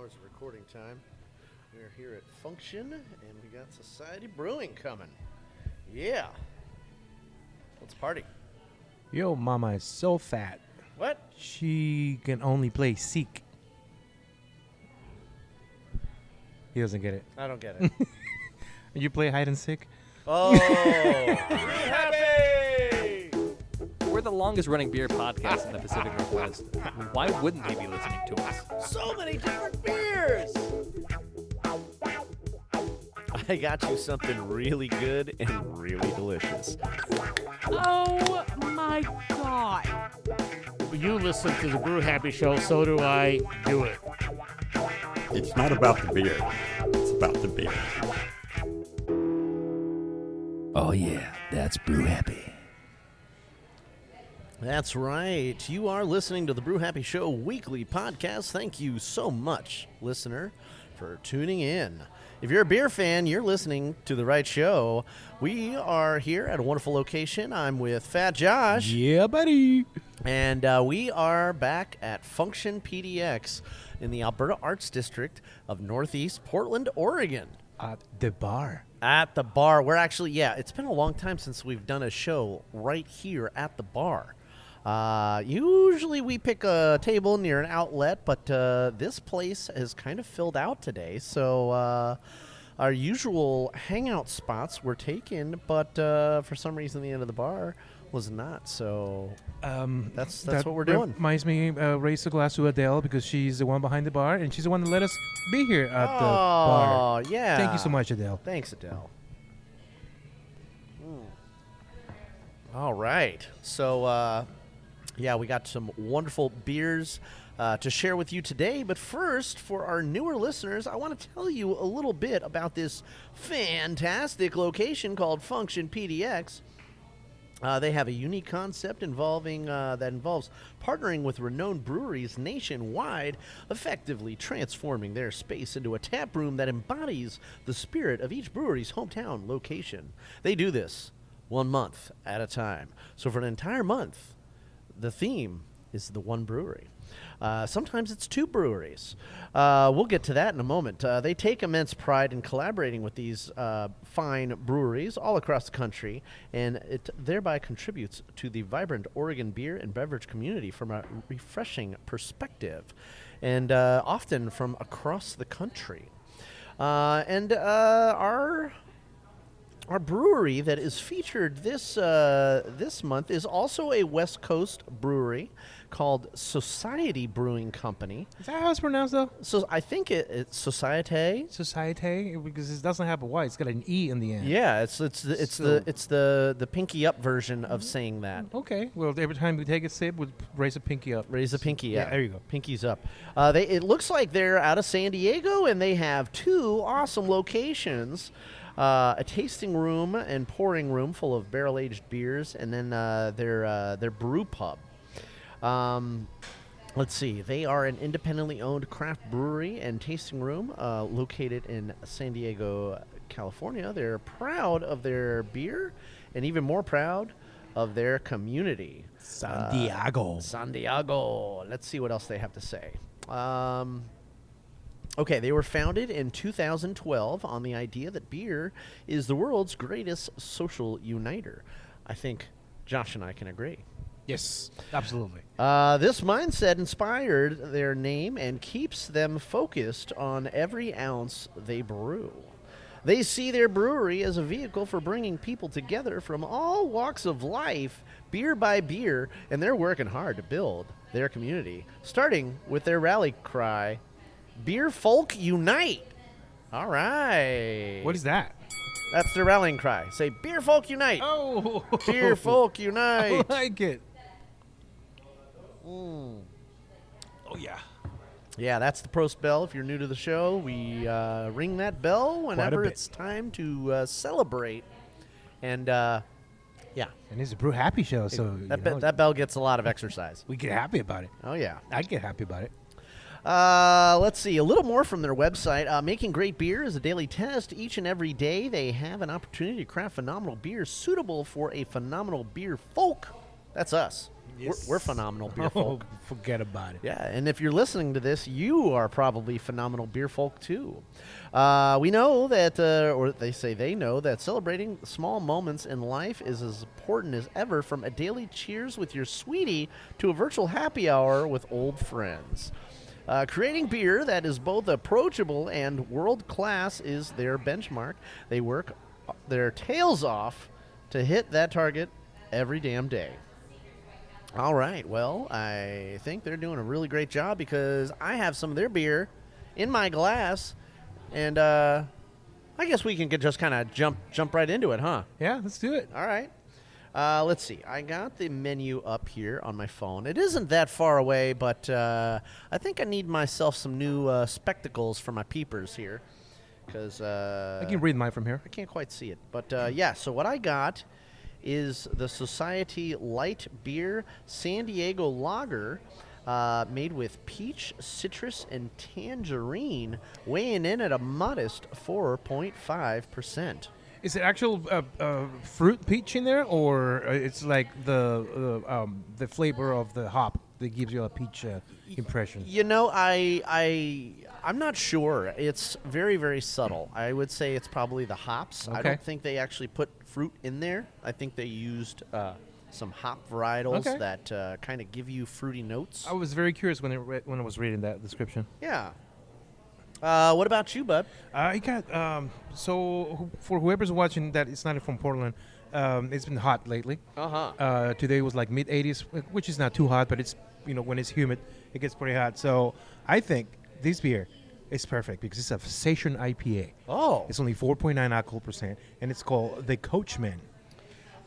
hours of recording time. We're here at Function, and we got Societe Brewing coming. Yeah. Let's party. Yo, mama is so fat. What? She can only play Seek. He doesn't get it. I don't get it. You play hide and seek? Oh. Brew Happy! We're the longest running beer podcast in the Pacific Northwest. Why wouldn't they be listening to us? So many different beers! I got you something really good and really delicious. Oh my God. You listen to the Brew Happy show, so do I. Do it. It's not about the beer. It's about the beer. Oh yeah, that's Brew Happy. That's right. You are listening to the Brew Happy Show weekly podcast. Thank you so much, listener, for tuning in. If you're a beer fan, you're listening to the right show. We are here at a wonderful location. I'm with Fat Josh. Yeah, buddy. And we are back at Function PDX in the Alberta Arts District of Northeast Portland, Oregon. At the bar. At the bar. We're actually, it's been a long time since we've done a show right here at the bar. Usually we pick a table near an outlet, but this place is kind of filled out today. So our usual hangout spots were taken, but for some reason the end of the bar was not. So that's what we're doing. Reminds me, raise a glass to Adele because she's the one behind the bar, and she's the one that let us be here at the bar. Oh, yeah. Thank you so much, Adele. Thanks, Adele. All right. So, we got some wonderful beers to share with you today. But first, for our newer listeners, I want to tell you a little bit about this fantastic location called Function PDX. They have a unique concept that involves partnering with renowned breweries nationwide, effectively transforming their space into a tap room that embodies the spirit of each brewery's hometown location. They do this 1 month at a time. So for an entire month, the theme is the one brewery. Sometimes it's two breweries. We'll get to that in a moment. They take immense pride in collaborating with these fine breweries all across the country, and it thereby contributes to the vibrant Oregon beer and beverage community from a refreshing perspective, and often from across the country. Our brewery that is featured this month is also a West Coast brewery called Societe Brewing Company. Is that how it's pronounced, though? So I think it's Societe. Societe, because it doesn't have a Y. It's got an E in the end. Yeah, it's the pinky up version of saying that. Okay. Well, every time we take a sip, we'll raise a pinky up. Raise a pinky. Yeah, there you go. Pinky's up. It looks like they're out of San Diego, and they have two awesome locations. A tasting room and pouring room full of barrel-aged beers, and then their brew pub. Let's see. They are an independently owned craft brewery and tasting room located in San Diego, California. They're proud of their beer and even more proud of their community. San Diego. San Diego. Let's see what else they have to say. Okay, they were founded in 2012 on the idea that beer is the world's greatest social uniter. I think Josh and I can agree. Yes, absolutely. This mindset inspired their name and keeps them focused on every ounce they brew. They see their brewery as a vehicle for bringing people together from all walks of life, beer by beer, and they're working hard to build their community, starting with their rally cry, Beer Folk Unite. All right. What is that? That's their rallying cry. Say, Beer Folk Unite. Oh. Beer Folk Unite. I like it. Oh, yeah. Yeah, that's the Prost bell. If you're new to the show, we ring that bell whenever it's time to celebrate. And, And it's a Brew Happy show, so that bell gets a lot of exercise. we get happy about it. Oh, yeah. I get happy about it. Let's see. A little more from their website. Making great beer is a daily test. Each and every day, they have an opportunity to craft phenomenal beer suitable for a phenomenal beer folk. That's us. We're phenomenal beer folk. Oh, forget about it. Yeah, and if you're listening to this, you are probably phenomenal beer folk too. We know that, or they say they know that celebrating small moments in life is as important as ever, from a daily cheers with your sweetie to a virtual happy hour with old friends. Creating beer that is both approachable and world class is their benchmark. They work their tails off to hit that target every damn day. All right, well, I think they're doing a really great job because I have some of their beer in my glass, and I guess we can just kind of jump right into it, huh? Yeah, let's do it. All right. Let's see. I got the menu up here on my phone. It isn't that far away, but I think I need myself some new spectacles for my peepers here because I can read mine from here. I can't quite see it. But yeah, so what I got is the Society Light Beer San Diego Lager, made with peach, citrus, and tangerine, weighing in at a modest 4.5%. Is it actual fruit peach in there, or it's like the flavor of the hop that gives you a peach impression? You know, I'm not sure. It's very, very subtle. I would say it's probably the hops. I Okay. don't think they actually put fruit in there. I think they used some hop varietals Okay. that kind of give you fruity notes. I was very curious when I was reading that description. Yeah. What about you, bud? I got for whoever's watching that it's not from Portland, it's been hot lately. Uh-huh. Today was like mid-80s, which is not too hot, but it's when it's humid, it gets pretty hot. So I think this beer is perfect because it's a session IPA. Oh. It's only 4.9 alcohol percent, and it's called the Coachman.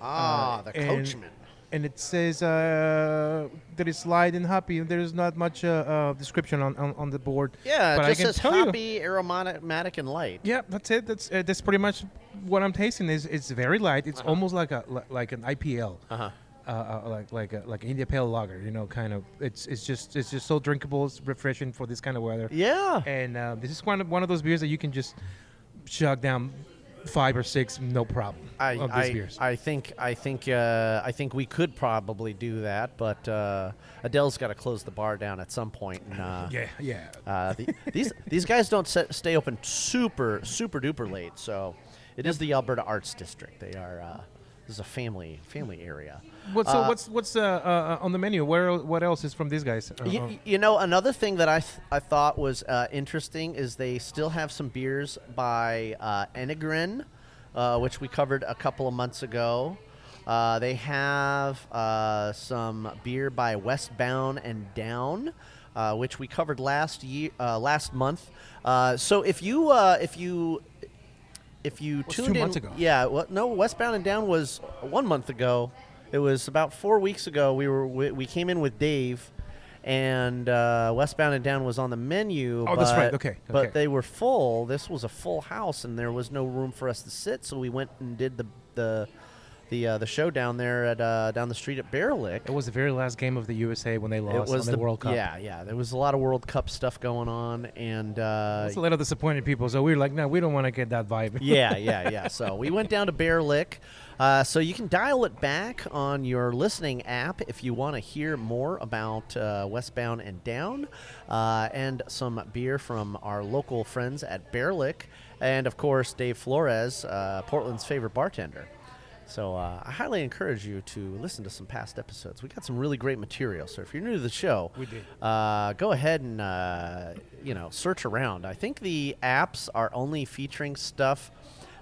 The and- Coachman. And it says that it's light and hoppy. There's not much description on the board. Yeah, but it I just can says tell you- hoppy, aromatic, and light. Yeah, that's it. That's pretty much what I'm tasting. It's very light. It's almost like an IPL, like an India Pale Lager. Kind of. It's just so drinkable. It's refreshing for this kind of weather. Yeah. And this is one of those beers that you can just chug down 5 or 6, no problem. Of these beers. I think we could probably do that, but Adele's got to close the bar down at some point. And, yeah. These guys don't stay open super duper late, so it is the Alberta Arts District. They are. This is a family area. What's on the menu? What else is from these guys? Another thing that I thought was interesting is they still have some beers by Enegren, which we covered a couple of months ago. They have some beer by Westbound and Down, which we covered last month. So if you tuned 2 in, months ago. yeah, well, no, Westbound and Down was 1 month ago. It was about 4 weeks ago. We came in with Dave, and Westbound and Down was on the menu. Oh, that's right. Okay. But they were full. This was a full house, and there was no room for us to sit. So we went and did the show down there at down the street at Bear Lick. It was the very last game of the USA when they lost on the World Cup. Yeah. There was a lot of World Cup stuff going on, and There's a lot of disappointed people, so we were like, no, we don't want to get that vibe. yeah. So we went down to Bear Lick. So you can dial it back on your listening app if you want to hear more about Westbound and Down, and some beer from our local friends at Bear Lick, and of course Dave Flores, Portland's favorite bartender. So I highly encourage you to listen to some past episodes. We got some really great material. So if you're new to the show, We did. go ahead and search around. I think the apps are only featuring stuff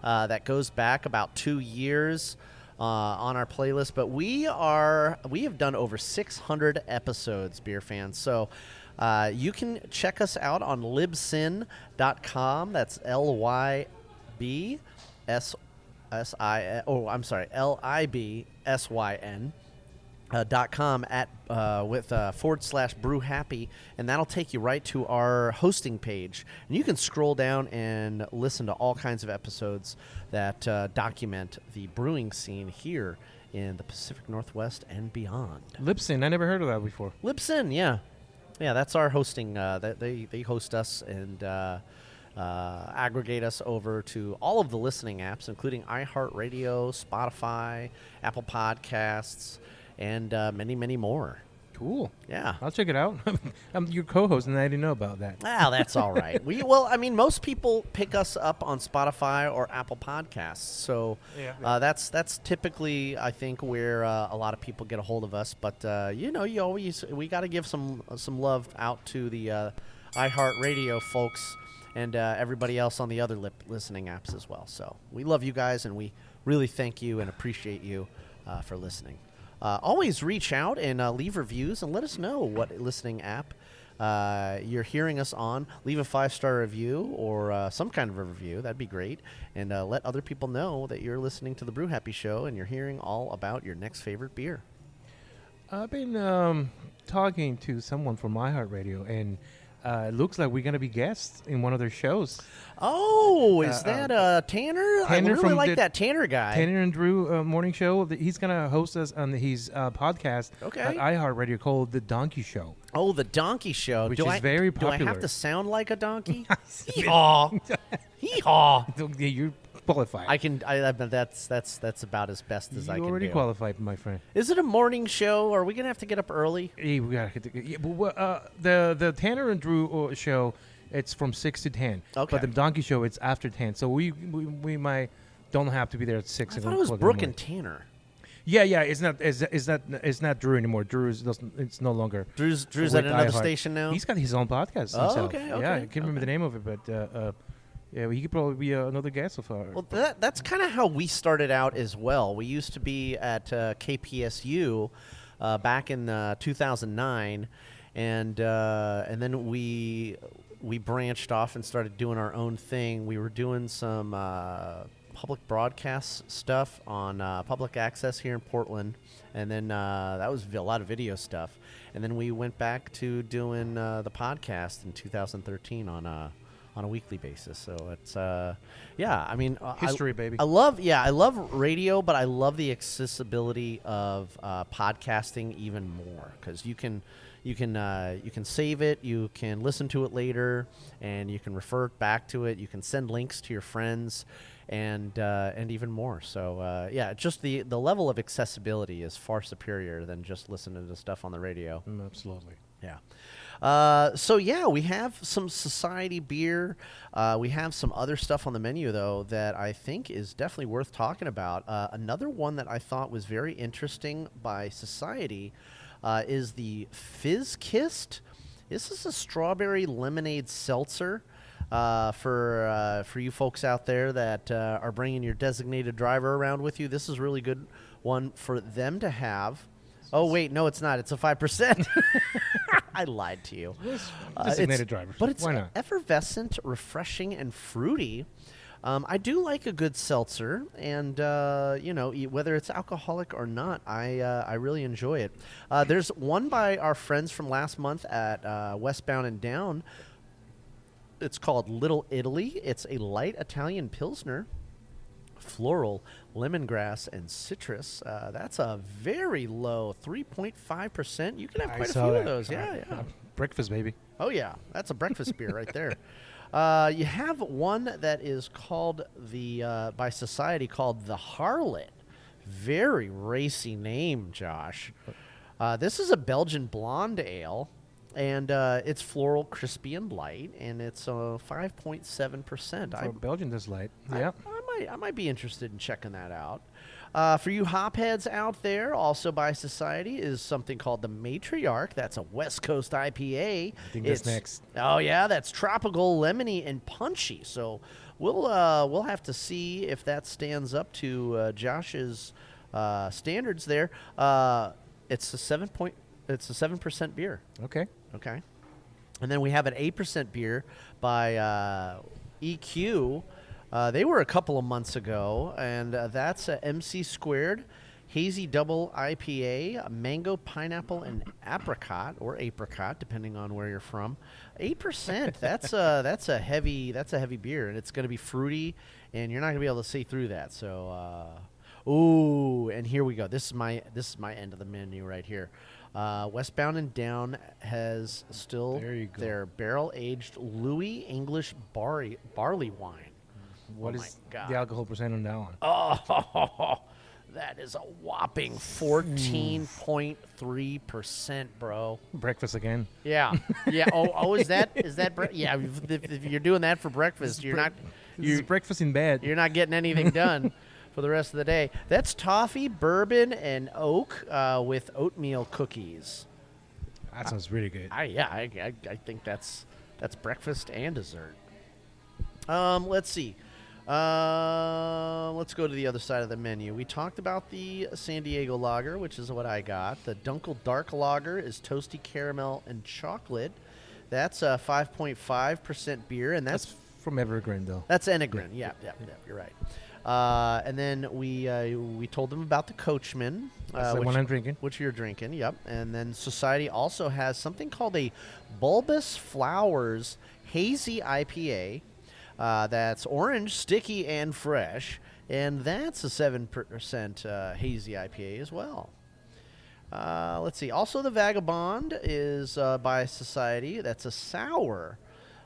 that goes back about 2 years on our playlist, but we have done over 600 episodes, beer fans. So you can check us out on libsyn.com. That's LIBSYN .com with / Brew Happy, and that'll take you right to our hosting page, and you can scroll down and listen to all kinds of episodes that document the brewing scene here in the Pacific Northwest and beyond. Libsyn, I never heard of that before. Libsyn, yeah, that's our hosting. They host us and aggregate us over to all of the listening apps, including iHeartRadio, Spotify, Apple Podcasts, and many, many more. Cool. Yeah. I'll check it out. I'm your co-host, and I didn't know about that. Well, that's all right. I mean, most people pick us up on Spotify or Apple Podcasts, so that's typically, I think, where a lot of people get a hold of us. But we got to give some love out to the iHeartRadio folks and everybody else on the other listening apps as well. So we love you guys, and we really thank you and appreciate you for listening. Always reach out and leave reviews and let us know what listening app you're hearing us on. Leave a 5-star review or some kind of a review. That'd be great. And let other people know that you're listening to the Brew Happy Show and you're hearing all about your next favorite beer. I've been talking to someone from iHeartRadio, and it looks like we're going to be guests in one of their shows. Oh, is that Tanner? I really from like the that Tanner guy. Tanner and Drew morning show. He's going to host us on his podcast at iHeartRadio called The Donkey Show. Oh, The Donkey Show. Which is very popular. Do I have to sound like a donkey? Hee-haw. Hee-haw. Yeah, you're qualified. That's about as best as I can do. You're already qualified, my friend. Is it a morning show? Are we going to have to get up early? Yeah, we gotta the Tanner and Drew show, it's from 6 to 10. Okay. But the Donkey Show, it's after 10. So we might don't have to be there at 6. I thought it was Brooke and Tanner. Yeah. It's not Drew anymore. It's no longer. Drew's at another station now. He's got his own podcast Oh, himself. okay. Yeah, I can't remember the name of it, but yeah, he could probably be another guest of ours. Well, that's kind of how we started out as well. We used to be at KPSU back in 2009, and then we branched off and started doing our own thing. We were doing some public broadcast stuff on public access here in Portland, and then that was a lot of video stuff. And then we went back to doing the podcast in 2013 on a weekly basis. So it's I mean, history, baby. I love radio, but I love the accessibility of podcasting even more, because you can save it, you can listen to it later, and you can refer back to it. You can send links to your friends, and even more. So just the level of accessibility is far superior than just listening to stuff on the radio. Absolutely. Yeah. We have some Society beer. We have some other stuff on the menu, though, that I think is definitely worth talking about. Another one that I thought was very interesting by Society is the Fizz Kissed. This is a strawberry lemonade seltzer for you folks out there that are bringing your designated driver around with you. This is a really good one for them to have. Oh, wait, no, it's not. It's a 5%. I lied to you. Designated driver. But it's Why not? effervescent, refreshing, and fruity. I do like a good seltzer, and whether it's alcoholic or not, I really enjoy it. There's one by our friends from last month at Westbound and Down. It's called Little Italy. It's a light Italian Pilsner. Floral, lemongrass, and citrus. That's a very low 3.5%. You can have quite a few of those. Yeah. Breakfast, baby. Oh, yeah. That's a breakfast beer right there. You have one that is called by Society called the Harlot. Very racy name, Josh. This is a Belgian blonde ale, and it's floral, crispy, and light, and it's 5.7%. Belgian is light. Yeah. I might be interested in checking that out. For you hopheads out there, also by Society, is something called the Matriarch. That's a West Coast IPA. I think that's next. Oh yeah, that's tropical, lemony, and punchy. So we'll have to see if that stands up to Josh's standards there. It's a 7% beer. Okay. And then we have an 8% beer by EQ. They were a couple of months ago, and that's a MC Squared Hazy Double IPA, mango, pineapple, and apricot, depending on where you're from. 8%. That's a heavy beer, and it's going to be fruity, and you're not going to be able to see through that. So, and here we go. This is my end of the menu right here. Westbound and Down has still their barrel-aged Louis English barley wine. What is the alcohol percent on that one? Oh, That is a whopping 14.3%, bro. Breakfast again. Yeah, yeah. Oh, is that yeah? If you're doing that for breakfast, you're not. This is breakfast in bed. You're not getting anything done for the rest of the day. That's toffee, bourbon, and oak with oatmeal cookies. That sounds really good. I think that's breakfast and dessert. Let's see. Let's go to the other side of the menu. We talked about the San Diego Lager, which is what I got. The Dunkel Dark Lager is toasty caramel and chocolate. That's a 5.5% beer, and that's from Evergreen, though. That's Enegren. Yeah, you're right. And then we told them about the Coachman. That's the one I'm drinking. Which you're drinking, yep. And then Society also has something called a Bulbous Flowers Hazy IPA. That's orange, sticky, and fresh. And that's a 7% hazy IPA as well. Let's see. Also, the Vagabond is by Society. That's a sour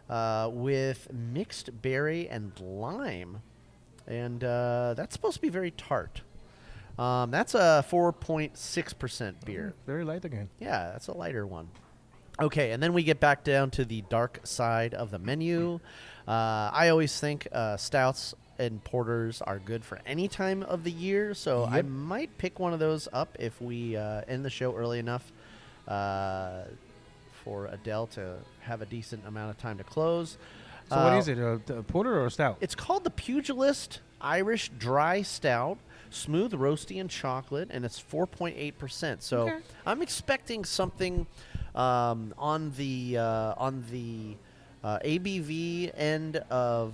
with mixed berry and lime. And that's supposed to be very tart. That's a 4.6% beer. Very light again. Yeah, that's a lighter one. Okay, and then we get back down to the dark side of the menu. I always think stouts and porters are good for any time of the year, so I might pick one of those up if we end the show early enough for Adele to have a decent amount of time to close. So what is it, a porter or a stout? It's called the Pugilist Irish Dry Stout, smooth, roasty, and chocolate, and it's 4.8%. So I'm expecting something on the ABV end of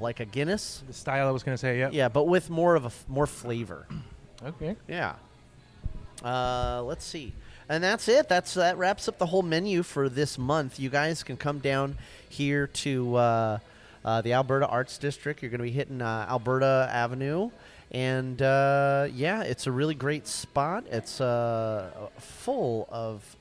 like a Guinness. The style I was going to say, yeah. Yeah, but with more flavor. Okay. Yeah. Let's see. And that's it. That wraps up the whole menu for this month. You guys can come down here to the Alberta Arts District. You're going to be hitting Alberta Avenue. And, it's a really great spot. It's full of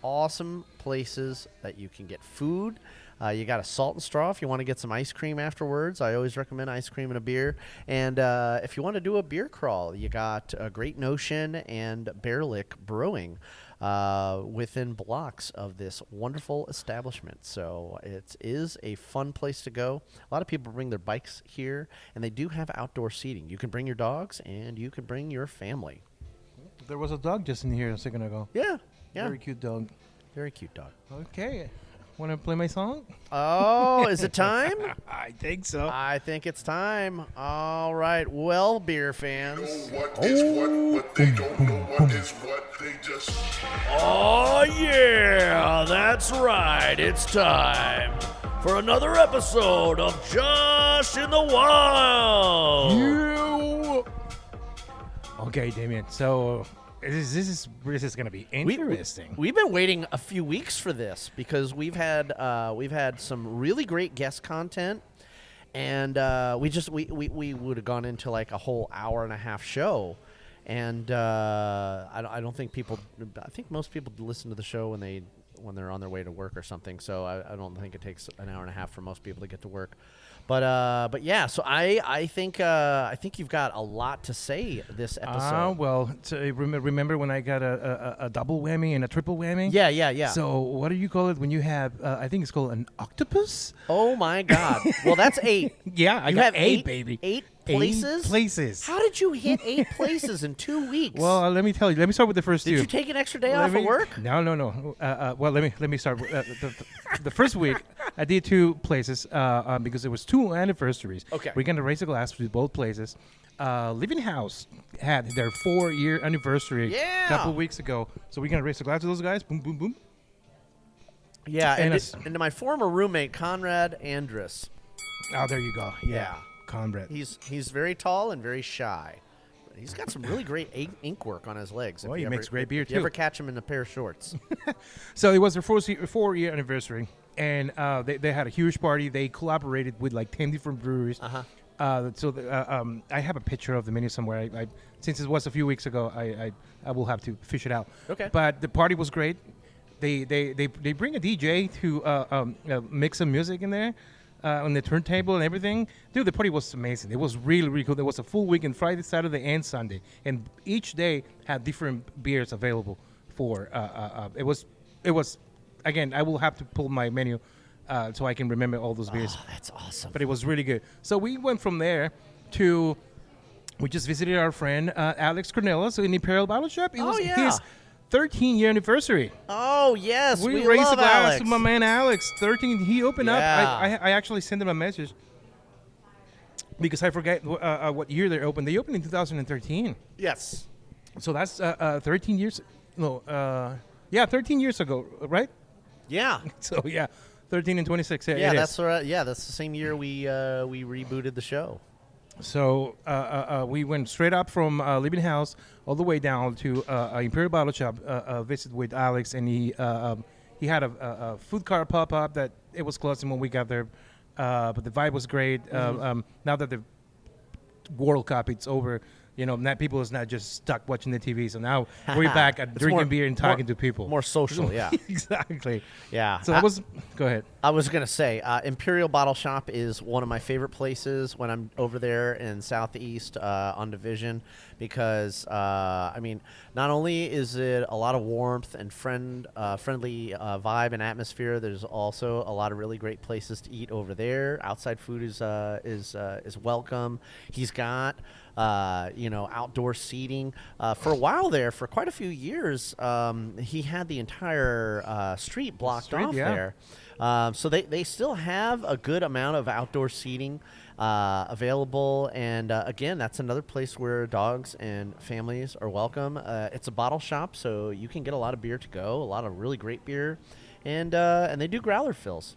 awesome places that you can get food. You got a Salt and Straw if you want to get some ice cream afterwards. I always recommend ice cream and a beer. And if you want to do a beer crawl, you got Great Notion and Bear Lick Brewing within blocks of this wonderful establishment. So it is a fun place to go. A lot of people bring their bikes here, and they do have outdoor seating. You can bring your dogs, and you can bring your family. There was a dog just in here a second ago. Yeah. Very cute dog. Very cute dog. Okay. Want to play my song? Oh, is it time? I think so. I think it's time. All right. Well, beer fans. What is what they don't know what is what they just. Oh, yeah, that's right. It's time for another episode of Just in the Wild. Okay, Damian. So this is going to be interesting. We've been waiting a few weeks for this because we've had some really great guest content, and we would have gone into like a whole hour and a half show, and I don't think people. I think most people listen to the show when they're on their way to work or something. So I don't think it takes an hour and a half for most people to get to work. But yeah, so I think you've got a lot to say this episode. Well, so remember when I got a double whammy and a triple whammy? Yeah. So what do you call it when you have? I think it's called an octopus. Oh my God! Well, that's 8. Yeah, I you got have 8, baby. 8 places. 8 places. How did you hit 8 places in 2 weeks? Well, let me tell you. Let me start with the first 2. Did you take an extra day off of work? No. Well, let me start. The first week, I did 2 places because there was 2 anniversaries. Okay. We're gonna raise a glass with both places. Living Haus had their 4-year anniversary a couple of weeks ago, so we're gonna raise a glass to those guys. Boom, boom, boom. Yeah, and to my former roommate Conrad Andrus. Oh, there you go. Yeah. Conrad. He's very tall and very shy. He's got some really great ink work on his legs. Well, he makes great beer, if too. You ever catch him in a pair of shorts? So it was their 4-year anniversary, and they had a huge party. They collaborated with like 10 different breweries. I have a picture of the menu somewhere. I since it was a few weeks ago, I will have to fish it out. Okay. But the party was great. They bring a DJ to mix some music in there. on the turntable and everything. Dude, the party was amazing. It was really, really cool. There was a full weekend, Friday, Saturday, and Sunday. And each day had different beers available for, it was, again, I will have to pull my menu so I can remember all those beers. Oh, that's awesome. But it was really good. So we went from there to, we just visited our friend Alex Cornelis in Imperial Bottleshop. It was his 13-year anniversary. Oh, yes. We raised love a glass Alex. to my man Alex. 13. He opened up. Yeah. I actually sent him a message because I forget what year they opened. They opened in 2013. Yes. So that's 13 years. No, 13 years ago, right? Yeah. So, 13 and 26. Yeah, it that's is. right. Yeah, that's the same year we rebooted the show. So we went straight up from Living Haus all the way down to Imperial Bottleshop, visit with Alex, and he had a food cart pop up that it was closing when we got there, but the vibe was great. Now that the World Cup it's over, now people is not just stuck watching the TV. So now we're back at drinking beer and talking to people. More social, yeah. Exactly. Yeah. So that was. Go ahead. I was going to say, Imperial Bottleshop is one of my favorite places when I'm over there in Southeast on Division because, not only is it a lot of warmth and friendly vibe and atmosphere, there's also a lot of really great places to eat over there. Outside food is welcome. He's got outdoor seating. For a while there, for quite a few years, he had the entire street blocked off there. So they still have a good amount of outdoor seating available. And again, that's another place where dogs and families are welcome. It's a bottle shop, so you can get a lot of beer to go, a lot of really great beer. And they do growler fills.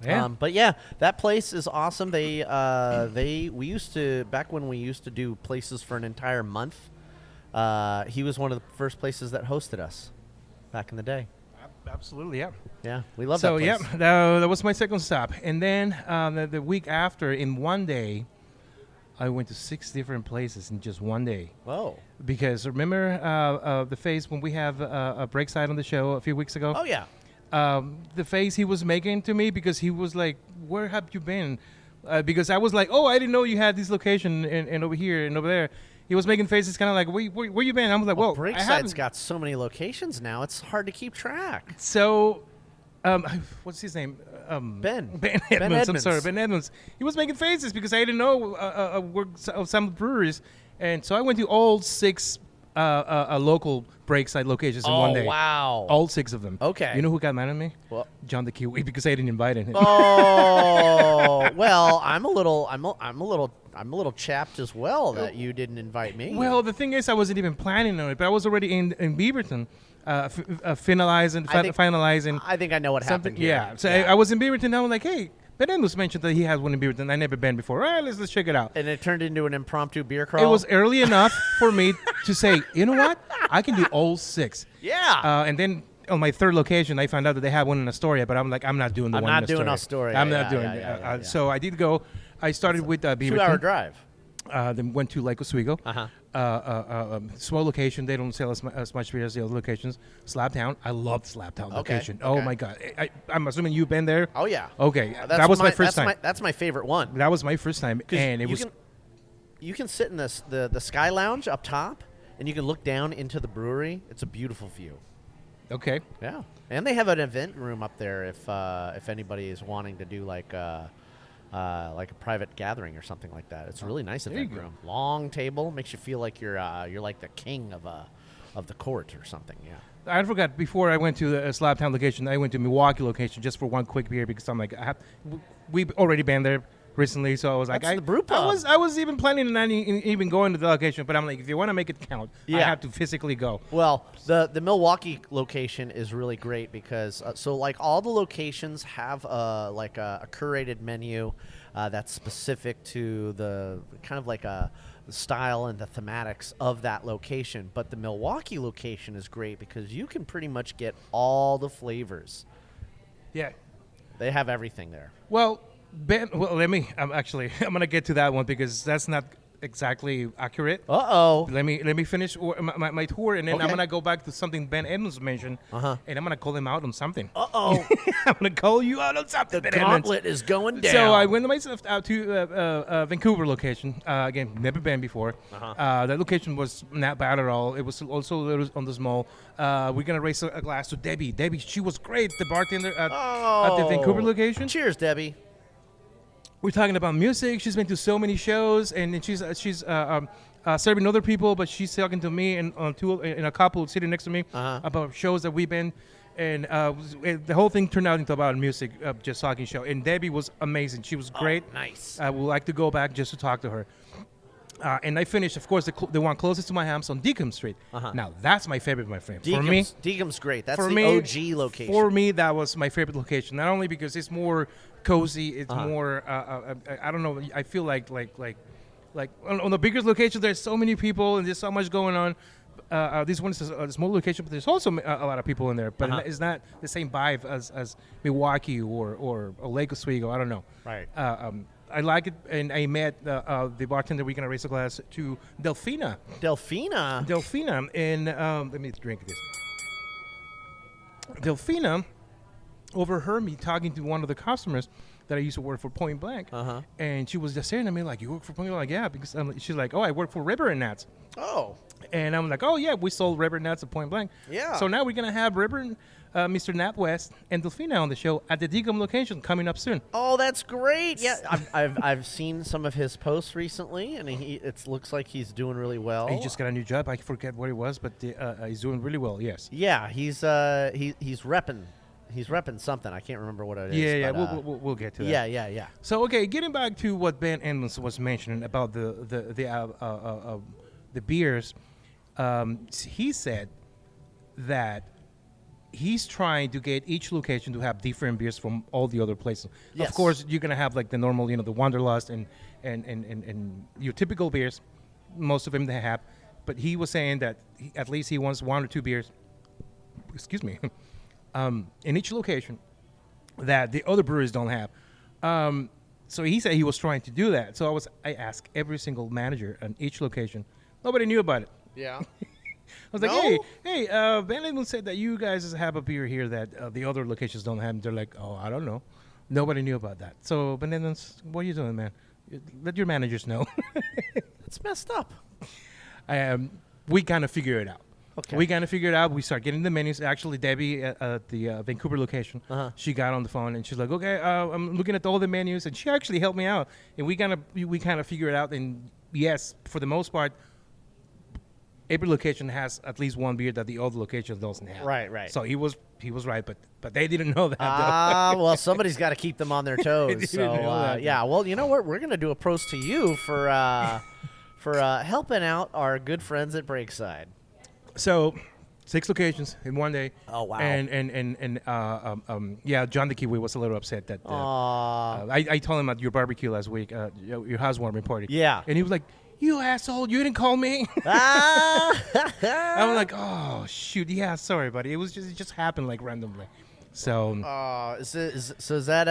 Yeah. But yeah, that place is awesome. We used to, back when we used to do places for an entire month, he was one of the first places that hosted us back in the day. Absolutely, yeah. Yeah, we love So, that place. that was my second stop. And then the week after, in one day, I went to 6 different places in just one day. Whoa. Because remember the face when we have a Breakside on the show a few weeks ago? Oh, yeah. The face he was making to me because he was like, where have you been? Because I was like, oh, I didn't know you had this location and over here and over there. He was making faces kind of like, where you been? I was like, well, Breakside's got so many locations now, it's hard to keep track. So, what's his name? Ben. Ben Edmonds. I'm Edmonds. sorry, Ben Edmonds. He was making faces because I didn't know of some breweries. And so I went to all 6 local Breakside locations in one day. Oh, wow. All 6 of them. Okay. You know who got mad at me? Well- John the Kiwi, because I didn't invite him. Oh, well, I'm a little chapped as well that you didn't invite me. Well, the thing is, I wasn't even planning on it, but I was already in Beaverton, finalizing. I think I know what something. happened here. Yeah. So I was in Beaverton. I was like, hey, Ben Edmonds mentioned that he has one in Beaverton. I never been before. All right, let's check it out. And it turned into an impromptu beer crawl. It was early enough for me to say, you know what? I can do all 6. Yeah. And then on my 3rd location, I found out that they had one in Astoria, but I'm like, I'm not doing the I'm one not in doing Astoria. Astoria. I'm not Yeah, doing yeah, it. yeah, yeah. So I did go. I started with Beaverton. 2-hour drive. Then went to Lake Oswego. Uh-huh. Small location. They don't sell as much beer as the other locations. Slabtown. I loved Slabtown location. Oh, okay. my God. I'm assuming you've been there. Oh, yeah. Okay. That was my first time. That's my favorite one. That was my first time. And You can sit in the Sky Lounge up top, and you can look down into the brewery. It's a beautiful view. Okay. Yeah. And they have an event room up there if anybody is wanting to do like a private gathering or something like that. It's a really nice event room. Long table makes you feel like you're like the king of the court or something. Yeah. I forgot, before I went to the Slabtown location, I went to Milwaukee location just for one quick beer because I'm like, we've already been there recently, so I was like, That's the brew pub. I was even planning on not even going to the location, but I'm like, if you want to make it count, I Yeah. have to physically go. Well, the Milwaukee location is really great because so like all the locations have a curated menu that's specific to the kind of like the style and the thematics of that location. But the Milwaukee location is great because you can pretty much get all the flavors. Yeah. They have everything there. Well, I'm gonna get to that one because that's not exactly accurate. Uh-oh. Let me finish my tour, and then I'm Okay. gonna go back to something Ben Edmonds mentioned, Uh-huh. and I'm gonna call him out on something. Uh-oh. I'm gonna call you out on something, The Ben Edmonds. gauntlet is going down. So I went myself out to Vancouver location. Again, never been before. That location was not bad at all. It was also a little on the small. We're gonna raise a glass to Debbie. Debbie, she was great, the bartender at the Vancouver location. Cheers, Debbie. We're talking about music. She's been to so many shows, and then she's serving other people, but she's talking to me and and a couple sitting next to me about shows that we've been. And the whole thing turned out into about music, just talking show. And Debbie was amazing. She was great. Nice. I would like to go back just to talk to her. And I finished, of course, the one closest to my house on Deacon Street. Now, that's my favorite, my friend. For me, Deacom's great. That's for the me, OG location. For me, that was my favorite location. Not only because it's more cozy, it's more, I don't know, I feel like on the biggest location, there's so many people and there's so much going on. This one is a small location, but there's also a lot of people in there. But it's not the same vibe as Milwaukee or Lake Oswego. I don't know. Right. I like it, and I met the bartender. We're gonna raise a glass to Delfina. Delfina, and let me drink this. Delfina overheard me talking to one of the customers that I used to work for Point Blank, and she was just saying to me like, "You work for Point Blank?" Like, yeah, because she's like, "Oh, I work for River and Nuts." Oh. And I'm like, "Oh yeah, we sold River Nuts at Point Blank." Yeah. So now we're gonna have River, Mr. Nat West, and Delfina on the show at the Deacon location coming up soon. Oh, that's great. Yeah, I've seen some of his posts recently, and it looks like he's doing really well. He just got a new job. I forget what it was, but he's doing really well. Yes. Yeah, he's repping. He's repping something. I can't remember what it is. Yeah, but, we'll get to that. Yeah. So okay, getting back to what Ben Edmonds was mentioning about the beers, he said that he's trying to get each location to have different beers from all the other places. Yes. Of course, you're gonna have like the normal, the Wanderlust and your typical beers. Most of them they have, but he was saying that at least he wants one or two beers. Excuse me. In each location that the other breweries don't have. So he said he was trying to do that. So I asked every single manager on each location. Nobody knew about it. Yeah. I was like, hey, Ben Edmonds said that you guys have a beer here that the other locations don't have. They're like, oh, I don't know. Nobody knew about that. So Ben Edmonds, what are you doing, man? Let your managers know. It's messed up. We kind of figure it out. Okay. We kind of figured out. We start getting the menus. Actually, Debbie at the Vancouver location, she got on the phone and she's like, "Okay, I'm looking at all the menus," and she actually helped me out. And we kind of figured it out. And yes, for the most part, every location has at least one beer that the other location doesn't have. Right. So he was right, but they didn't know that. Well, somebody's got to keep them on their toes. So didn't know that, yeah. Well, you know what? We're gonna do a prost to you for helping out our good friends at Breakside. So, 6 locations in one day. Oh, wow. And yeah, John the Kiwi was a little upset that I told him at your barbecue last week, your housewarming party. Yeah. And he was like, "You asshole, you didn't call me." Ah! I'm like, "Oh shoot, yeah, sorry, buddy. It just happened like randomly." So is that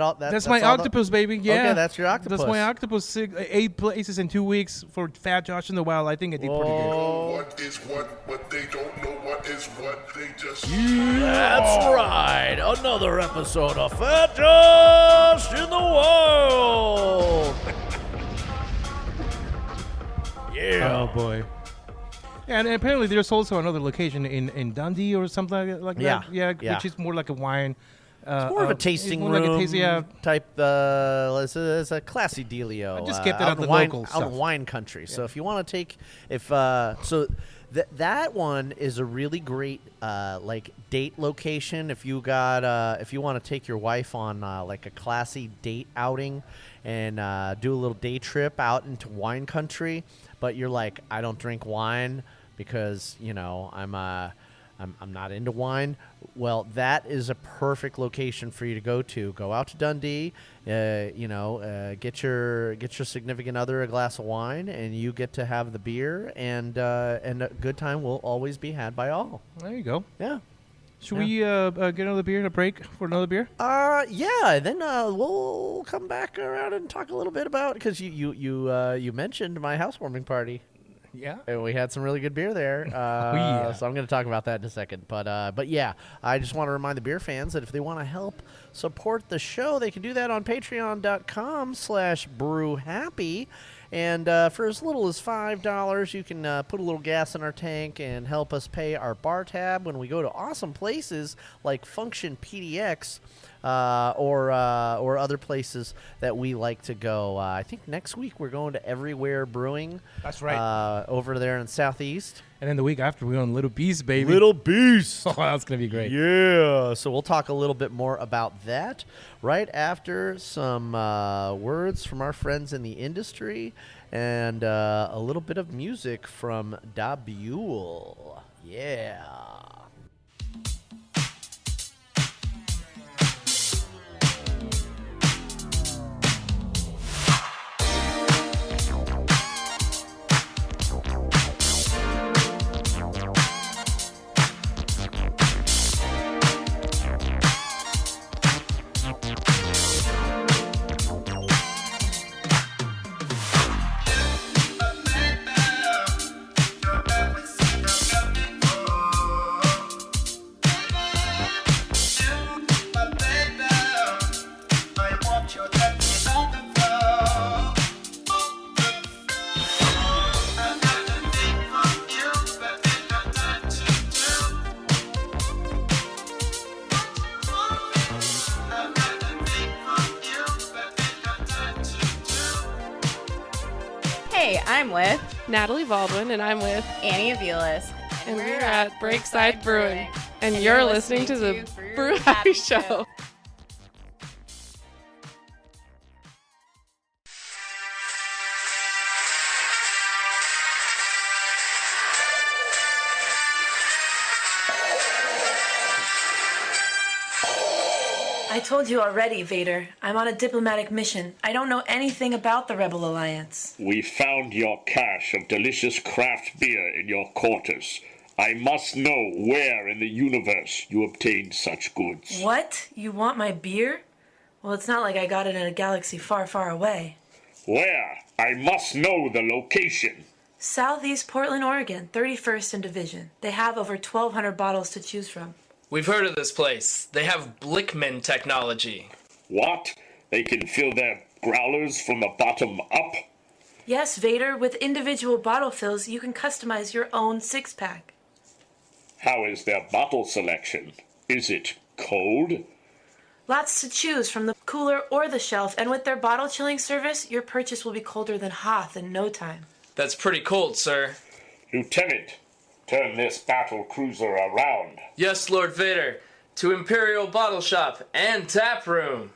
all? that's my octopus, baby. Yeah, Okay, that's your octopus. That's my octopus. 8 places in 2 weeks for Fat Josh in the Wild. I think I did pretty good. What is what, but they don't know what is what. They just. That's right. Another episode of Fat Josh in the Wild. Yeah. Oh boy. And apparently there's also another location in Dundee or something like Yeah. that. Yeah, Yeah. which is more like a wine. More of a tasting more room like a tasting, type. It's a classy dealio. I just kept it out out in the wine, local out stuff. in wine country. So if you want to take, that one is a really great like date location. If you want to take your wife on like a classy date outing and do a little day trip out into wine country, but you're like, I don't drink wine because I'm not into wine. Well, that is a perfect location for you to go to. Go out to Dundee, get your significant other a glass of wine, and you get to have the beer, and a good time will always be had by all. There you go. Yeah. Should we get another beer and a break for another beer? Yeah. Then we'll come back around and talk a little bit about because you mentioned my housewarming party. Yeah. And we had some really good beer there. Yeah. So I'm going to talk about that in a second. But yeah, I just want to remind the beer fans that if they want to help support the show, they can do that on patreon.com/Brew Happy. And for as little as $5, you can put a little gas in our tank and help us pay our bar tab when we go to awesome places like Function PDX or other places that we like to go. I think next week we're going to Everywhere Brewing. That's right. Over there in Southeast. And then the week after, we're on Little Beast, baby. Little Beast. Oh, that's going to be great. Yeah. So we'll talk a little bit more about that right after some words from our friends in the industry and a little bit of music from Da Buell. Yeah. Hey, I'm with Natalie Baldwin, and I'm with, Annie Aviles. and we're at Breakside Brewing, and you're listening to the Brew Happy Show. I told you already, Vader. I'm on a diplomatic mission. I don't know anything about the Rebel Alliance. We found your cache of delicious craft beer in your quarters. I must know where in the universe you obtained such goods. What? You want my beer? Well, it's not like I got it in a galaxy far, far away. Where? I must know the location. Southeast Portland, Oregon, 31st and Division. They have over 1,200 bottles to choose from. We've heard of this place. They have Blickman technology. What? They can fill their growlers from the bottom up? Yes, Vader. With individual bottle fills, you can customize your own six-pack. How is their bottle selection? Is it cold? Lots to choose from the cooler or the shelf, and with their bottle chilling service, your purchase will be colder than Hoth in no time. That's pretty cold, sir. Lieutenant, turn this battle cruiser around. Yes, Lord Vader. To Imperial Bottleshop and Tap Room.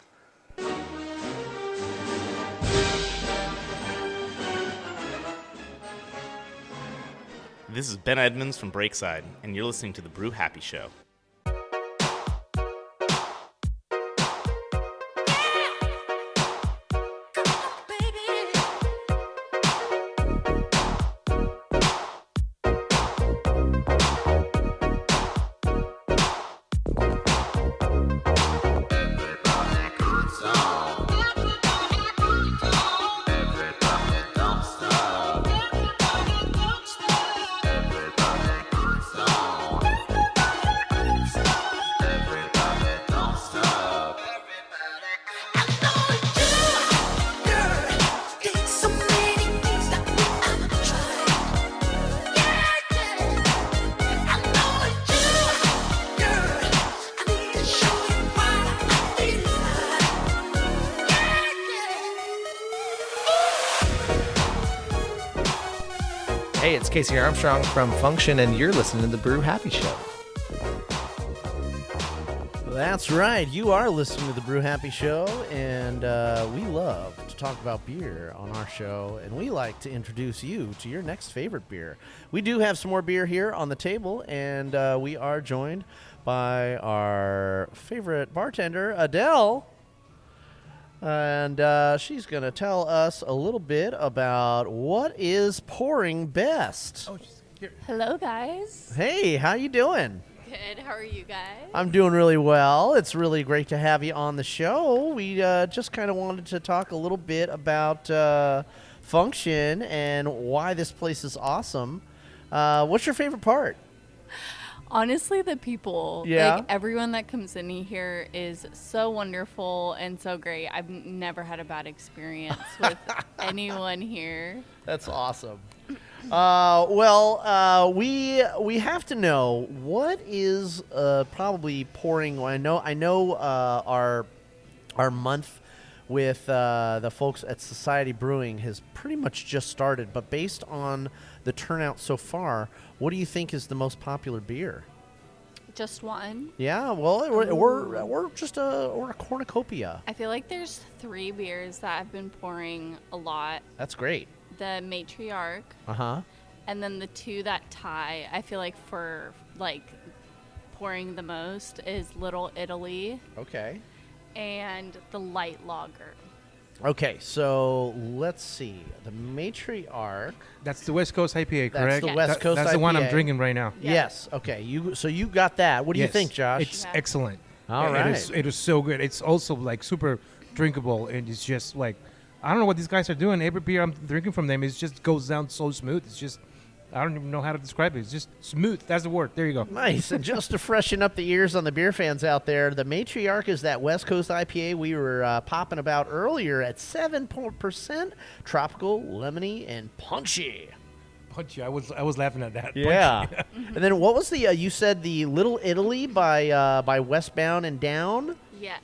This is Ben Edmonds from Breakside, and you're listening to the Brew Happy Show. Hey, it's Casey Armstrong from Function, and you're listening to the Brew Happy Show. That's right. You are listening to the Brew Happy Show, and we love to talk about beer on our show, and we like to introduce you to your next favorite beer. We do have some more beer here on the table, and we are joined by our favorite bartender, Adele. And she's going to tell us a little bit about what is pouring best. Hello, guys. Hey, how you doing? Good. How are you guys? I'm doing really well. It's really great to have you on the show. We just kind of wanted to talk a little bit about Function and why this place is awesome. What's your favorite part? Honestly, the people. Yeah. Like, everyone that comes in here is so wonderful and so great. I've never had a bad experience with anyone here. That's awesome. We have to know what is probably pouring. I know our month with the folks at Societe Brewing has pretty much just started. But based on the turnout so far, what do you think is the most popular beer? Just one. Yeah, well, we're a cornucopia. I feel like there's 3 beers that I've been pouring a lot. That's great. The Matriarch. Uh-huh. And then the 2 that tie, I feel like for like pouring the most is Little Italy. Okay. And the Light Lager. Okay, so let's see. The Matriarch. That's the West Coast IPA, correct? That's the West Coast That's IPA. the one I'm drinking right now. Yes. Okay. So you got that. What do you think, Josh? It's excellent. All right. It is so good. It's also like super drinkable, and it's just like, I don't know what these guys are doing. Every beer I'm drinking from them just goes down so smooth. It's just, I don't even know how to describe it. It's just smooth. That's the word. There you go. Nice. And just to freshen up the ears on the beer fans out there, the Matriarch is that West Coast IPA we were popping about earlier at 7%, tropical, lemony, and punchy. Punchy. I was laughing at that. Yeah. Punchy. And then what was the you said the Little Italy by Westbound and Down? Yes.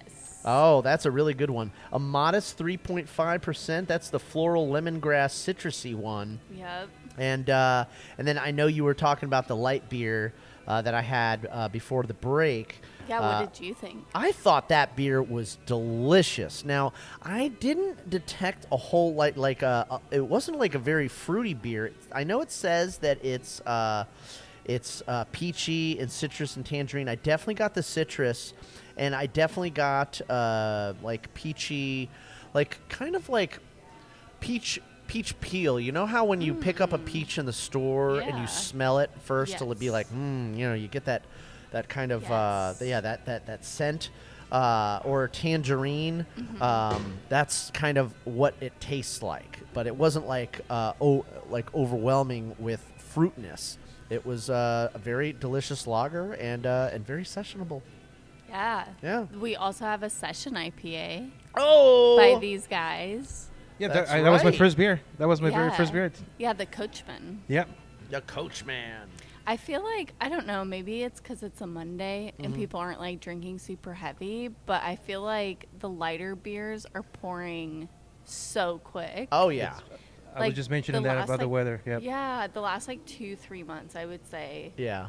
Oh, that's a really good one. A modest 3.5%. That's the floral lemongrass citrusy one. Yep. And then I know you were talking about the light beer that I had before the break. Yeah, what did you think? I thought that beer was delicious. Now, I didn't detect a whole it wasn't like a very fruity beer. I know it says that it's peachy and citrus and tangerine. I definitely got the citrus, and I definitely got like peachy, like kind of like peach peel. You know how when you pick up a peach in the store and you smell it first, it'll be like, you get that kind of that scent, or tangerine. That's kind of what it tastes like, but it wasn't like overwhelming with fruitness. It was a very delicious lager and very sessionable. Yeah. Yeah. We also have a session IPA. Oh. By these guys. Yeah, that was my first beer. That was my very first beer. Yeah, the Coachman. Yep. The Coachman. I feel like, I don't know, maybe it's because it's a Monday and people aren't like drinking super heavy, but I feel like the lighter beers are pouring so quick. Oh, yeah. I was just mentioning that about the weather. Yep. Yeah, the last 2-3 months, I would say. Yeah.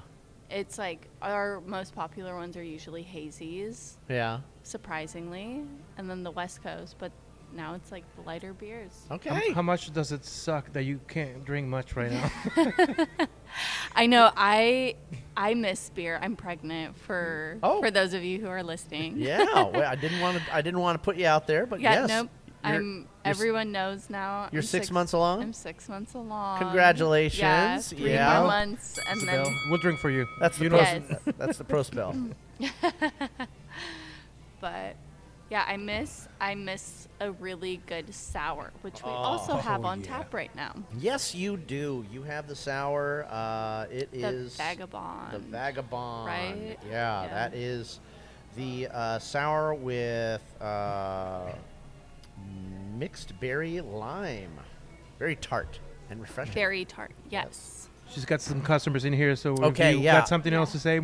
It's like our most popular ones are usually hazies. Yeah. Surprisingly. And then the West Coast, but now it's like the lighter beers. Okay. How much does it suck that you can't drink much right now? I know. I miss beer. I'm pregnant for those of you who are listening. Yeah. Well, I didn't want to put you out there, but yes. Nope. Everyone knows now. You're 6 months along? I'm 6 months along. Congratulations. Yeah, 3 more months. And then we'll drink for you. That's the that's the pro spell. But yeah, I miss a really good sour, which we also have on tap right now. Yes, you do. You have the sour. It is Vagabond. The Vagabond. Right? Yeah, that is the sour with mixed berry lime. Very tart and refreshing. Very tart. Yes. She's got some customers in here, so okay, if you got something else to say,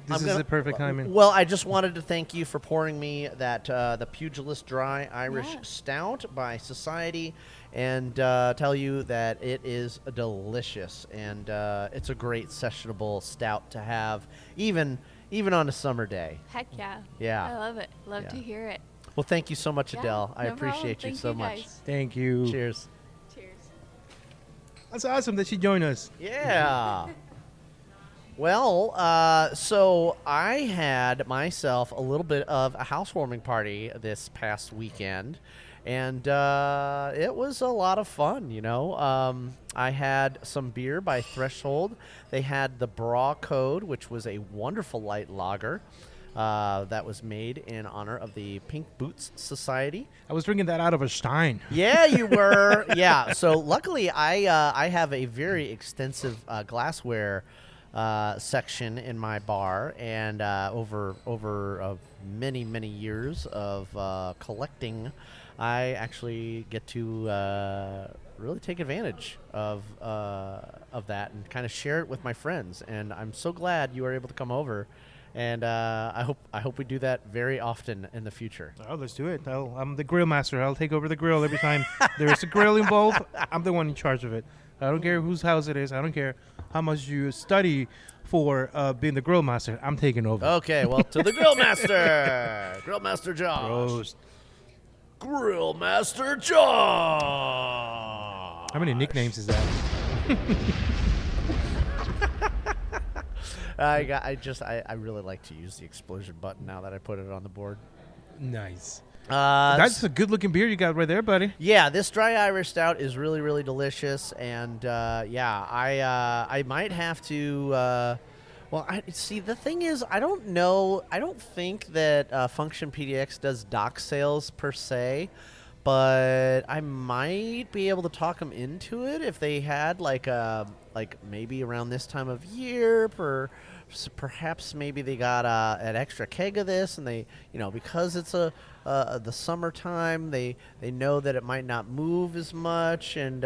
this is the perfect timing. Well, I just wanted to thank you for pouring me that the Pugilist Dry Irish Stout by Society, and tell you that it is delicious, and it's a great sessionable stout to have, even on a summer day. Heck yeah. Yeah. I love it. Love to hear it. Well, thank you so much, Yeah, Adele. I no appreciate problem. you so much. Guys. Thank you. Cheers. That's awesome that she joined us. Yeah. Well, so I had myself a little bit of a housewarming party this past weekend, And it was a lot of fun, you know. I had some beer by Threshold. They had the Bra Code, which was a wonderful light lager that was made in honor of the Pink Boots Society. I was drinking that out of a stein. Yeah, you were. Yeah. So luckily, I have a very extensive glassware section in my bar, and over many years of collecting, I actually get to really take advantage of that and kind of share it with my friends. And I'm so glad you were able to come over. And I hope we do that very often in the future. Oh, let's do it. I'm the grill master. I'll take over the grill every time there's a grill involved. I'm the one in charge of it. I don't care whose house it is. I don't care how much you study for being the grill master. I'm taking over. Okay, well, to the grill master. Grill master Josh. Roast. Grill master Josh. How many nicknames is that? I really like to use the explosion button now that I put it on the board. Nice. That's a good-looking beer you got right there, buddy. Yeah, this dry Irish stout is really delicious, and I might have to. The thing is, I don't know. I don't think that Function PDX does dock sales per se, but I might be able to talk them into it if they had like maybe around this time of year. Perhaps maybe they got an extra keg of this, and they, because it's the summertime, they know that it might not move as much, and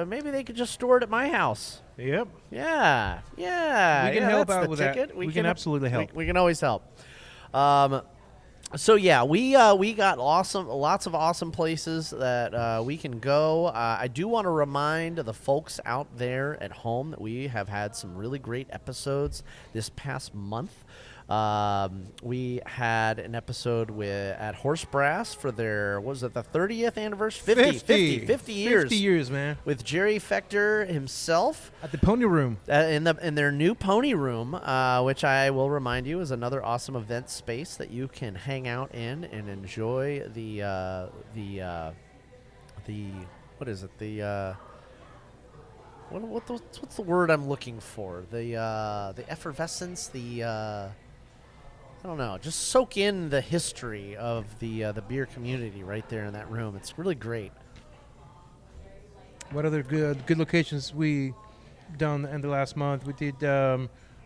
maybe they could just store it at my house. Yep. Yeah. We can help that's out the with ticket. that. We can absolutely help. We can always help. So yeah, we got lots of awesome places that we can go. I do want to remind the folks out there at home that we have had some really great episodes this past month. We had an episode at Horse Brass for their, what was it, the 30th anniversary? 50 years. 50 years, man. With Jerry Fector himself. At the Pony Room. In their new Pony Room, which I will remind you is another awesome event space that you can hang out in and enjoy what is it? What's the word I'm looking for? The effervescence, I don't know. Just soak in the history of the beer community right there in that room. It's really great. What other good locations we done in the last month? We did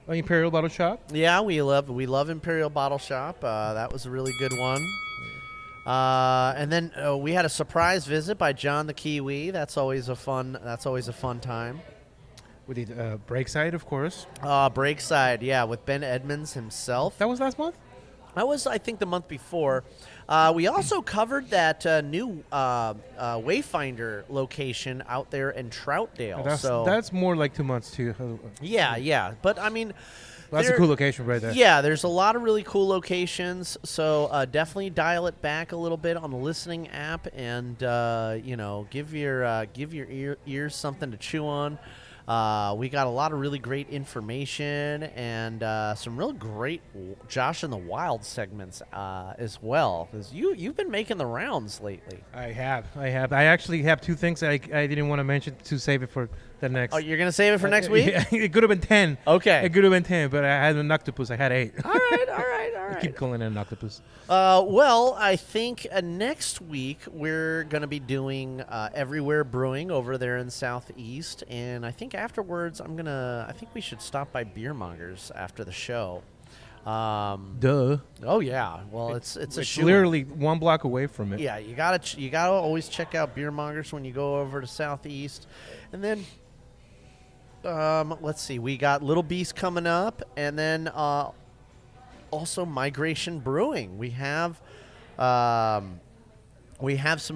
Imperial Bottleshop. Yeah, we love Imperial Bottleshop. That was a really good one. And then we had a surprise visit by John the Kiwi. That's always a fun time. We did Breakside, of course. Breakside, yeah, with Ben Edmonds himself. That was last month? That was, I think, the month before. We also covered that new Wayfinder location out there in Troutdale. That's more like 2 months, too. Yeah. But, I mean... That's a cool location right there. Yeah, there's a lot of really cool locations. So definitely dial it back a little bit on the listening app and, give your ears something to chew on. We got a lot of really great information and some real great Josh in the Wild segments as well. Because you've been making the rounds lately. I have. I actually have two things I didn't want to mention to save it for the next. Oh, you're going to save it for next week? Yeah, it could have been 10. Okay. It could have been 10, but I had an octopus. I had 8. All right. I keep calling it an octopus. Well, I think next week we're going to be doing Everywhere Brewing over there in Southeast, and I think afterwards I think we should stop by Beermongers after the show. Duh. Oh yeah. Well, it's literally 1 block away from it. Yeah, you gotta always check out Beermongers when you go over to Southeast, and then let's see, we got Little Beast coming up, and then also Migration Brewing. We have some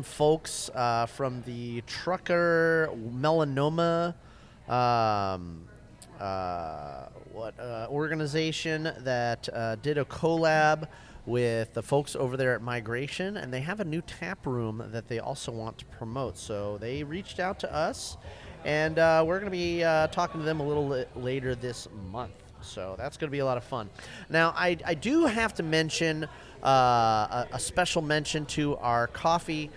folks from the Trucker Melanoma organization that did a collab with the folks over there at Migration, and they have a new tap room that they also want to promote. So they reached out to us, and we're going to be talking to them a little later this month. So that's going to be a lot of fun. Now, I do have to mention a special mention to our coffee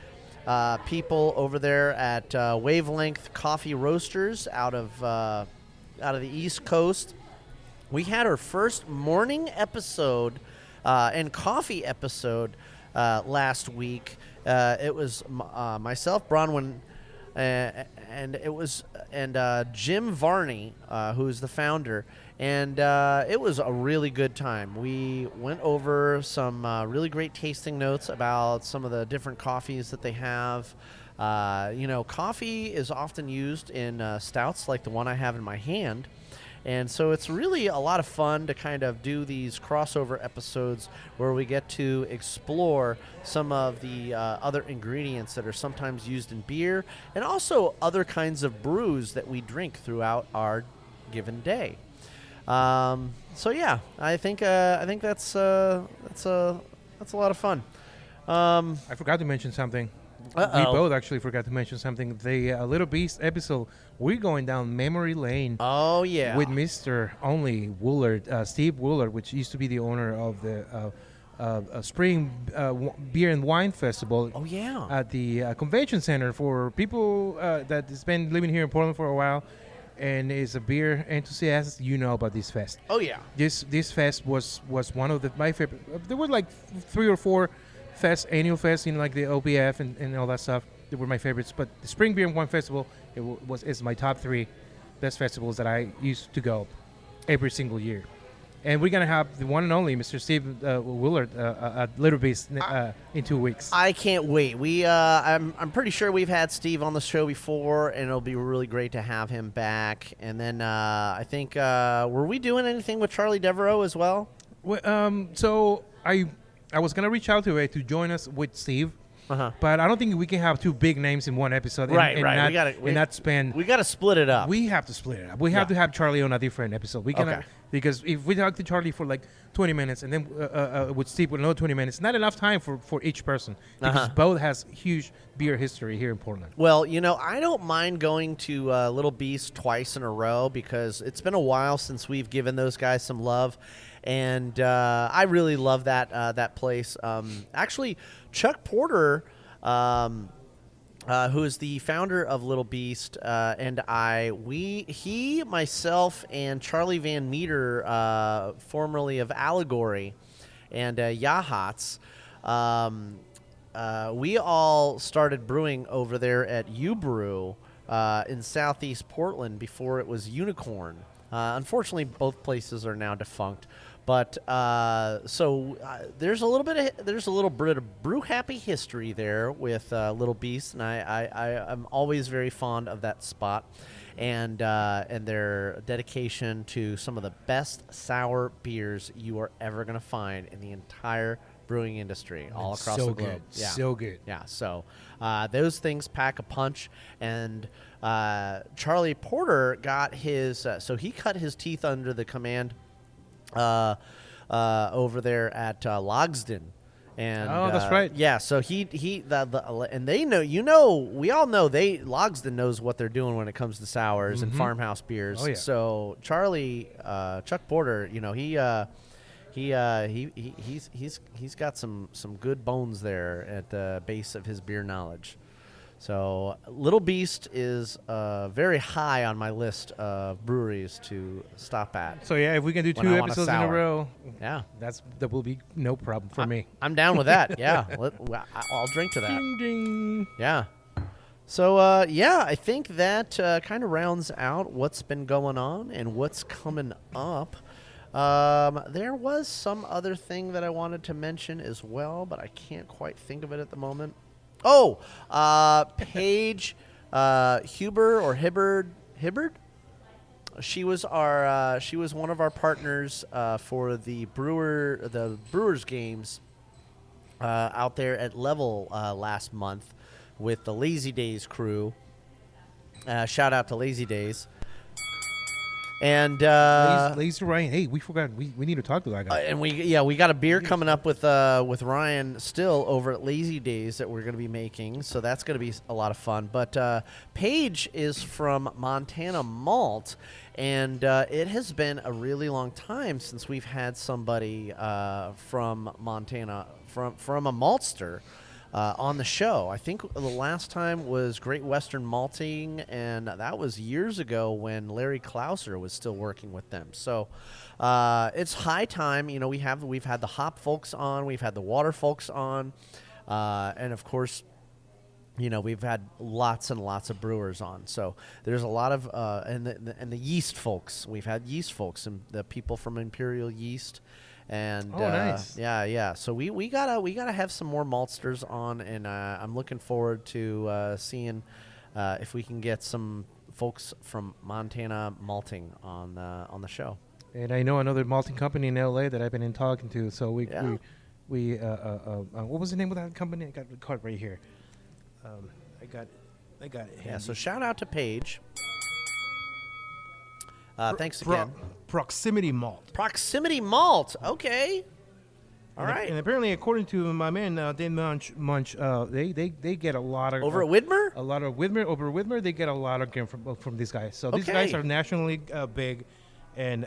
people over there at Wavelength Coffee Roasters out of the East Coast. We had our first morning episode and coffee episode last week. It was myself, Bronwyn, and Jim Varney, who's the founder, and it was a really good time. We went over some really great tasting notes about some of the different coffees that they have. Coffee is often used in stouts like the one I have in my hand. And so it's really a lot of fun to kind of do these crossover episodes where we get to explore some of the other ingredients that are sometimes used in beer and also other kinds of brews that we drink throughout our given day. So yeah, I think that's a lot of fun. I forgot to mention something. Uh-oh. We both actually forgot to mention something. The Little Beast episode, we're going down memory lane. Oh, yeah. With Mr. Only Woolard, Steve Woolard, which used to be the owner of the Spring Beer and Wine Festival. Oh, yeah. At the convention center for people that has been living here in Portland for a while and is a beer enthusiast. You know about this fest. Oh, yeah. This fest was one of my favorite. There were like 3 or 4 annual fests in like the OBF and all that stuff. They were my favorites, but the Spring Beer and Wine Festival is my top 3 best festivals that I used to go every single year. And we're gonna have the one and only Mr. Steve Willard at Little Beast in 2 weeks. I can't wait. I'm pretty sure we've had Steve on the show before, and it'll be really great to have him back. And then I think were we doing anything with Charlie Devereaux as well? Well, so I was gonna reach out to join us with Steve, but I don't think we can have 2 big names in one episode. Right. Not spend. We got to split it up. We have to split it up. We have to have Charlie on a different episode. We cannot, because if we talk to Charlie for like 20 minutes and then with Steve with another 20 minutes, not enough time for each person because both has huge beer history here in Portland. Well, I don't mind going to Little Beast twice in a row because it's been a while since we've given those guys some love. And I really love that place. Actually, Chuck Porter, who is the founder of Little Beast, and myself, and Charlie Van Meter, formerly of Allegory, and Yahats, we all started brewing over there at U-Brew in Southeast Portland before it was Unicorn. Unfortunately, both places are now defunct. But there's a little bit of Brew Happy history there with Little Beast, and I'm always very fond of that spot, and their dedication to some of the best sour beers you are ever going to find in the entire brewing industry all across the globe. Yeah. So good. Yeah. So those things pack a punch, and Charlie Porter got his he cut his teeth under the command over there at Logsden, and that's right. Yeah, so and they know, we all know Logsden knows what they're doing when it comes to sours and farmhouse beers. Oh, yeah. So Charlie, Chuck Porter, he's got some good bones there at the base of his beer knowledge. So Little Beast is very high on my list of breweries to stop at. So yeah, if we can do 2 episodes in a row, that will be no problem for me. I'm down with that. Yeah, I'll drink to that. Ding ding. Yeah. So I think that kind of rounds out what's been going on and what's coming up. There was some other thing that I wanted to mention as well, but I can't quite think of it at the moment. Oh, Paige Huber or Hibbard. She was one of our partners for the Brewers games out there at Level last month with the Lazy Days crew. Shout out to Lazy Days. And Lazy Ryan, hey, we forgot we need to talk to that guy. And we got a beer coming up with Ryan still over at Lazy Days that we're going to be making, so that's going to be a lot of fun. But Paige is from Montana Malt, And it has been a really long time since we've had somebody from Montana, from a maltster, on the show. I think the last time was Great Western Malting, and that was years ago when Larry Klauser was still working with them. So it's high time. You know, we've had the hop folks on, we've had the water folks on, and of course, you know, we've had lots and lots of brewers on. So there's a lot of and the yeast folks. We've had yeast folks and the people from Imperial Yeast. And nice. Yeah. So we gotta have some more maltsters on, and I'm looking forward to seeing if we can get some folks from Montana malting on the show. And I know another malting company in LA that I've been talking to. So we what was the name of that company? I got the card right here. I got it. Yeah. So shout out to Paige. Thanks again. Proximity Malt. Proximity Malt. Okay. All right. And apparently, according to my man Damian Munch, they get a lot of over at Widmer. A lot of over Widmer. They get a lot of game from these guys. So these guys are nationally big, and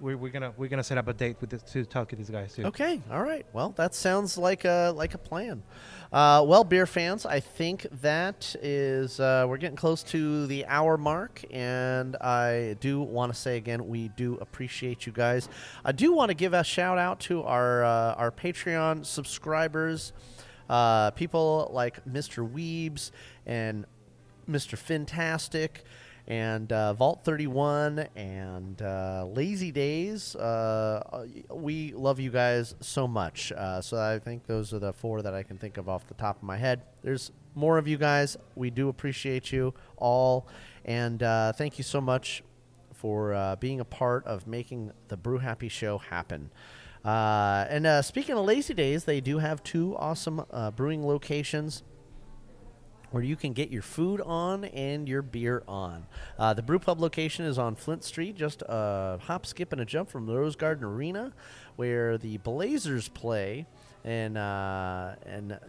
we're gonna set up a date to talk to these guys too. Okay. All right. Well, that sounds like a plan. Well, beer fans, I think that is we're getting close to the hour mark, and I do want to say again, we do appreciate you guys. I do want to give a shout out to our Patreon subscribers, people like Mr. Weebs and Mr. Fantastic. And Vault 31 and Lazy Days, we love you guys so much. So I think those are the 4 that I can think of off the top of my head. There's more of you guys. We do appreciate you all. And thank you so much for being a part of making the Brew Happy show happen. And speaking of Lazy Days, they do have 2 awesome brewing locations where you can get your food on and your beer on. The Brew Pub location is on Flint Street, just a hop, skip, and a jump from the Rose Garden Arena, where the Blazers play. And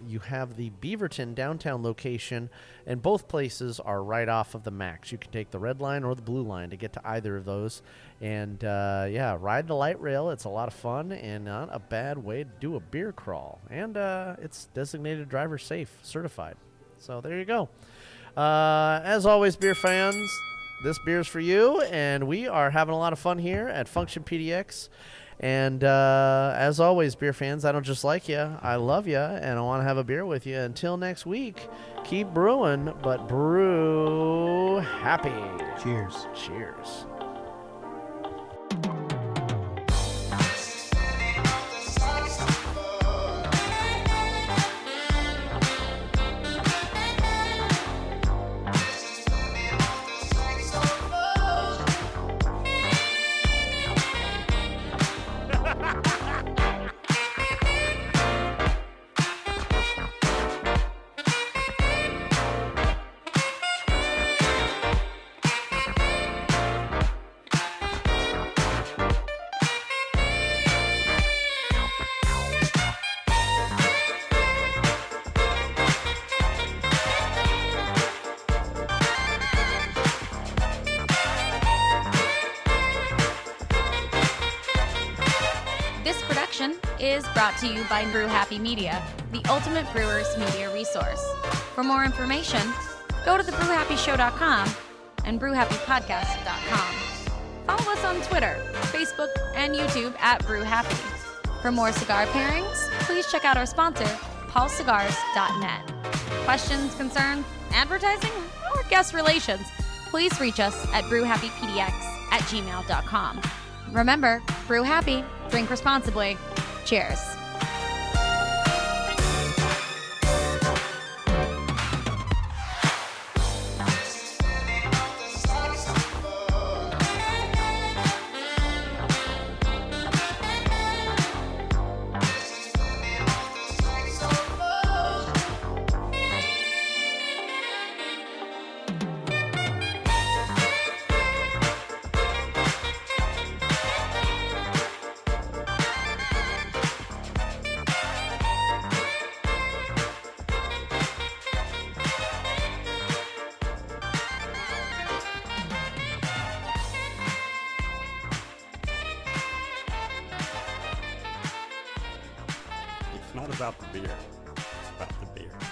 you have the Beaverton downtown location, and both places are right off of the Max. You can take the red line or the blue line to get to either of those. And, ride the light rail. It's a lot of fun and not a bad way to do a beer crawl. And it's designated driver safe, certified. So there you go. As always, beer fans, this beer's for you, and we are having a lot of fun here at Function PDX. And as always, beer fans, I don't just like you, I love you, and I want to have a beer with you. Until next week, keep brewing, but brew happy. Cheers. Cheers. Is brought to you by Brew Happy Media, the ultimate brewers media resource. For more information, go to thebrewhappyshow.com and brewhappypodcast.com. Follow us on Twitter, Facebook, and YouTube at Brew Happy. For more cigar pairings, please check out our sponsor, paulcigars.net. Questions, advertising, or guest relations, please reach us at brewhappypdx@gmail.com. Remember, brew happy, drink responsibly. Cheers. It's not about the beer. It's about the beer.